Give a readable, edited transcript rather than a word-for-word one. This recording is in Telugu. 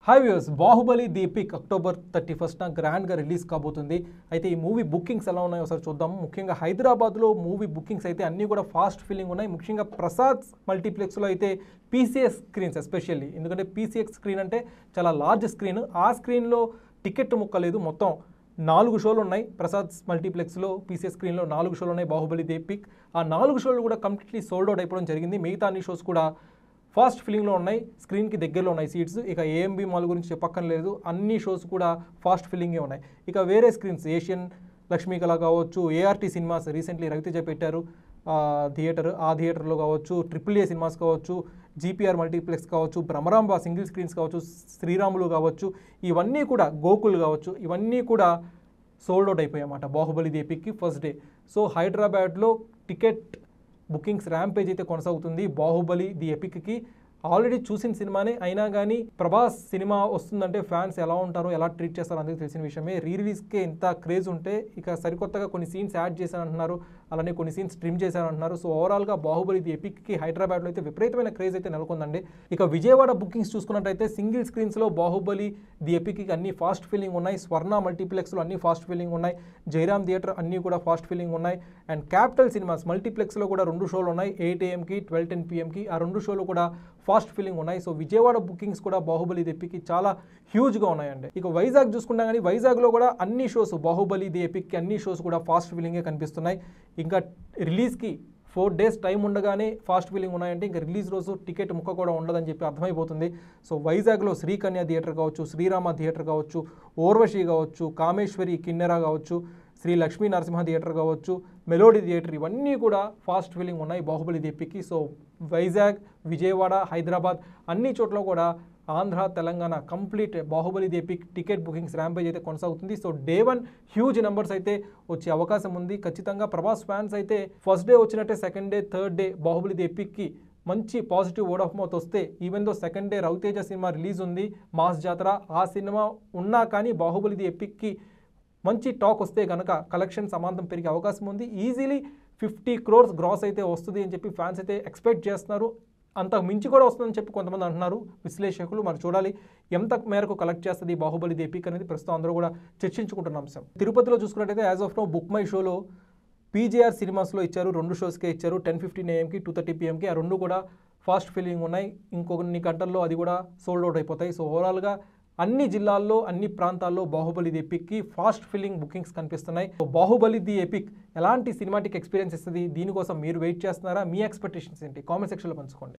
Hi viewers, Baahubali the epic October 31న గ్రాండ్గా రిలీజ్ కాబోతుంది. అయితే ఈ మూవీ బుకింగ్స్ ఎలా ఉన్నాయో ఒకసారి చూద్దాము. ముఖ్యంగా హైదరాబాద్లో మూవీ బుకింగ్స్ అయితే అన్నీ కూడా ఫాస్ట్ ఫిల్లింగ్ ఉన్నాయి. ముఖ్యంగా ప్రసాద్ మల్టీప్లెక్స్లో అయితే పీసీఎక్స్ స్క్రీన్స్ ఎస్పెషల్లీ, ఎందుకంటే పీసీఎక్స్ స్క్రీన్ అంటే చాలా లార్జ్ స్క్రీన్. ఆ స్క్రీన్లో టికెట్ ముక్కలేదు. మొత్తం 4 షోలు ఉన్నాయి ప్రసాద్ మల్టీప్లెక్స్లో. పీసీఎక్స్ స్క్రీన్లో 4 షోలు ఉన్నాయి బాహుబలి ది ఎపిక్. ఆ 4 షోలు కూడా కంప్లీట్లీ సోల్డ్ అవుట్ అయిపోవడం జరిగింది. మిగతా అన్ని షోస్ కూడా ఫాస్ట్ ఫిల్లింగ్లో ఉన్నాయి, స్క్రీన్కి దగ్గరలో ఉన్నాయి సీట్స్. ఇక ఏఎంబీ మాల్ గురించి చెప్పక్కర్లేదు, అన్ని షోస్ కూడా ఫాస్ట్ ఫిల్లింగే ఉన్నాయి. ఇక వేరే స్క్రీన్స్ ఏషియన్ లక్ష్మీకళ కావచ్చు, ఏఆర్టీ సినిమాస్ రీసెంట్లీ రవితేజ పెట్టారు థియేటర్, ఆ థియేటర్లో కావచ్చు, ట్రిపుల్ ఏ సినిమాస్ కావచ్చు, జీపీఆర్ మల్టీప్లెక్స్ కావచ్చు, భ్రమరాంబ సింగిల్ స్క్రీన్స్ కావచ్చు, శ్రీరాములు కావచ్చు, ఇవన్నీ కూడా గోకుల్ కావచ్చు, ఇవన్నీ కూడా సోల్డ్ అవుట్ అయిపోయాయన్నమాట బాహుబలి ది ఎపిక్కి ఫస్ట్ డే. సో హైదరాబాద్లో టికెట్ బుకింగ్స్ ర్యాంపేజ్ అయితే కొనసాగుతుంది బాహుబలి ది ఎపిక్కి. ఆల్రెడీ చూసిన సినిమానే అయినా కానీ ప్రభాస్ సినిమా వస్తుందంటే ఫ్యాన్స్ ఎలా ఉంటారో, ఎలా ట్రీట్ చేస్తారో అందరికీ తెలిసిన విషయమే. రిలీజ్కే ఇంత క్రేజ్ ఉంటే ఇక సరికొత్తగా కొన్ని సీన్స్ యాడ్ చేశారంటున్నారు, అలానే కొన్ని సీన్స్ ట్రిమ్ చేశారంటున్నారు. సో ఓవరాల్గా బాహుబలి ది ఎపిక్కి హైదరాబాద్లో అయితే విపరీతమైన క్రేజ్ అయితే నెలకొందండి. ఇక విజయవాడ బుకింగ్స్ చూసుకున్నట్టయితే సింగిల్ స్క్రీన్స్లో బాహుబలి ది ఎపిక్కి అన్ని ఫాస్ట్ ఫిల్లింగ్ ఉన్నాయి. స్వర్ణ మల్టీప్లెక్స్లో అన్ని ఫాస్ట్ ఫిల్లింగ్ ఉన్నాయి. జయరామ్ థియేటర్ అన్నీ కూడా ఫాస్ట్ ఫిల్లింగ్ ఉన్నాయి. అండ్ క్యాపిటల్ సినిమాస్ మల్టీప్లెక్స్లో కూడా 2 షోలు ఉన్నాయి, 8 AM-కి 12:10 PM-కి. ఆ 2 షోలు కూడా ఫాస్ట్ ఫిల్లింగ్ ఉన్నాయి. సో విజయవాడ బుకింగ్స్ కూడా బాహుబలి ది ఎపిక్కి చాలా హ్యూజ్గా ఉన్నాయండి. ఇక వైజాగ్ చూసుకున్నా కానీ వైజాగ్లో కూడా అన్ని షోస్ బాహుబలి ది ఎపిక్కి అన్ని షోస్ కూడా ఫాస్ట్ ఫిల్లింగే కనిపిస్తున్నాయి. ఇంకా రిలీజ్కి 4 days టైం ఉండగానే ఫాస్ట్ ఫిల్లింగ్ ఉన్నాయంటే ఇంకా రిలీజ్ రోజు టికెట్ ముక్క కూడా ఉండదని చెప్పి అర్థమైపోతుంది. సో వైజాగ్లో శ్రీకన్య థియేటర్ కావచ్చు, శ్రీరామ థియేటర్ కావచ్చు, ఓర్వశి కావచ్చు, కామేశ్వరి కిన్నెర కావచ్చు, శ్రీ లక్ష్మీ నరసింహ థియేటర్ కావచ్చు, మెలోడీ థియేటర్, ఇవన్నీ కూడా ఫాస్ట్ ఫిల్లింగ్ ఉన్నాయి బాహుబలి ది ఎపిక్కి. సో వైజాగ్, విజయవాడ, హైదరాబాద్ అన్ని చోట్ల కూడా Andhra, Telangana complete Baahubali the epic ticket bookings rampage అయితే కొనసాగుతుంది. సో డే 1 హ్యూజ్ నెంబర్స్ అయితే వచ్చే అవకాశం ఉంది. ఖచ్చితంగా ప్రభాస్ ఫ్యాన్స్ అయితే ఫస్ట్ డే వచ్చినట్టే second day, third day Baahubali the ఎపిక్కి మంచి పాజిటివ్ వర్డ్ ఆఫ్ మౌత్ వస్తే, even though second day Raviteja సినిమా రిలీజ్ ఉంది, మాస్ జాతర, ఆ సినిమా ఉన్నా కానీ బాహుబలి ది ఎపిక్కి మంచి టాక్ వస్తే కనుక కలెక్షన్ సమాంతం పెరిగే అవకాశం ఉంది. ఈజీలీ 50 crores గ్రాస్ అయితే వస్తుంది అని చెప్పి ఫ్యాన్స్ అయితే ఎక్స్పెక్ట్ చేస్తున్నారు. అంతకు మించి కూడా వస్తుందని చెప్పి కొంతమంది అంటున్నారు విశ్లేషకులు. మరి చూడాలి ఎంత మేరకు కలెక్ట్ చేస్తుంది బాహుబలి ది ఎపిక్ అనేది ప్రస్తుతం అందరూ కూడా చర్చించుకుంటున్న అంశం. తిరుపతిలో చూసుకున్నట్టయితే as of now book my PJR పీజేఆర్ సినిమాస్లో ఇచ్చారు, 2 షోస్కే ఇచ్చారు, 10:15 AM-కి 2:30 PM-కి. ఆ 2 కూడా ఫాస్ట్ ఫిల్లింగ్ ఉన్నాయి. ఇంకొన్ని గంటల్లో అది కూడా సోల్డ్ అవుట్ అయిపోతాయి. సో ఓవరాల్గా అన్ని జిల్లాల్లో, అన్ని ప్రాంతాల్లో బాహుబలి ది ఎపిక్కి ఫాస్ట్ ఫిల్లింగ్ బుకింగ్స్ కనిపిస్తున్నాయి. సో బాహుబలి ది ఎపిక్ ఎలాంటి సినిమాటిక్ ఎక్స్పీరియన్స్ ఇస్తుంది, దీనికోసం మీరు వెయిట్ చేస్తున్నారా? మీ ఎక్స్పెక్టేషన్స్ ఏంటి? కామెంట్ సెక్షన్లో పంచుకోండి.